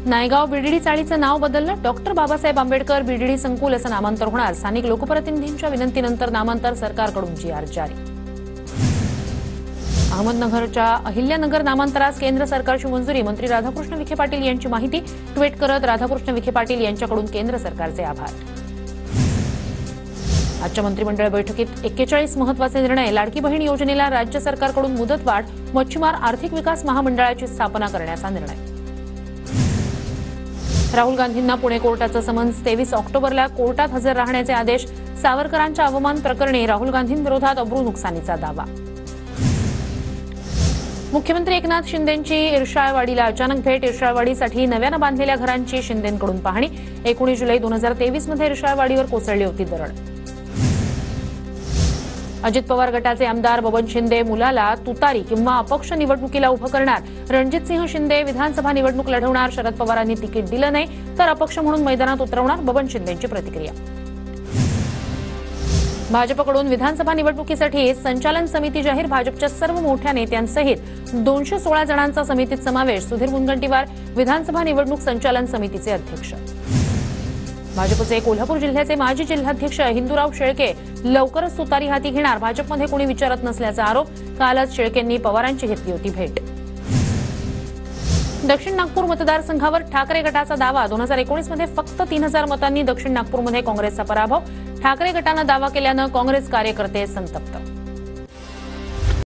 Naigaon VDD चाळीचं नाव बदललं. Doctor Babasaheb Ambedkar VDD संकुल असं नामांतर होणार. स्थानिक लोकप्रतिनिधींच्या विनंतीनंतर नामांतर सरकारकडून जी.आर जारी. अहमदनगरच्या अहिल्यानगर नामांतरास केंद्र सरकारची मंजुरी. मंत्री राधाकृष्ण विखे पाटील यांची माहिती. ट्विट करत राधाकृष्ण विखे पाटील यांच्याकडून केंद्र सरकारचे आभार. आजच्या मंत्रिमंडळ बैठकीत 41 महत्त्वाचे निर्णय. लाडकी बहीण योजनेला राज्य सरकारकडून मुदतवाढ. मच्छीमार आर्थिक विकास महामंडळाची स्थापना करण्याचा निर्णय. राहुल गांधींना पुणे कोर्टाचं समन्स. 23 ऑक्टोबरला कोर्टात हजर राहण्याचे आदेश. सावरकरांच्या अवमान प्रकरणी राहुल गांधींविरोधात अब्रू नुकसानीचा दावा. मुख्यमंत्री एकनाथ शिंदेंची इर्शाळवाडीला अचानक भेट. इर्शाळवाडीसाठी नव्यानं बांधलेल्या घरांची शिंदेंकडून पाहणी. 19 जुलै 2023 मध्ये इर्शाळवाडीवर कोसळली होती दरड. अजित पवार गटाचे आमदार बबन शिंदे मुलाला तुतारी किंवा अपक्ष निवडणुकीला उभं करणार. रणजितसिंह शिंदे विधानसभा निवडणूक लढवणार. शरद पवारांनी तिकीट दिलं नाही तर अपक्ष म्हणून मैदानात उतरवणार. बबन शिंदेंची प्रतिक्रिया. भाजपकडून विधानसभा निवडणुकीसाठी संचालन समिती जाहीर. भाजपच्या सर्व मोठ्या नेत्यांसहित 216 जणांचा समितीत समावेश. सुधीर मुनगंटीवार विधानसभा निवडणूक संचालन समितीचे अध्यक्ष. भाजपचे कोल्हापूर जिल्ह्याचे माजी जिल्हाध्यक्ष हिंदूराव शेळके लवकरच तुतारी हाती घेणार. भाजपमध्ये कोणी विचारत नसल्याचा आरोप. कालच शेळकेंनी पवारांची घेतली होती भेट. दक्षिण नागपूर मतदारसंघावर ठाकरे गटाचा दावा. 2019 मध्ये फक्त 3000 मतांनी दक्षिण नागपूरमध्ये काँग्रेसचा पराभव. ठाकरे गटानं दावा केल्यानं काँग्रेस कार्यकर्ते संतप्त.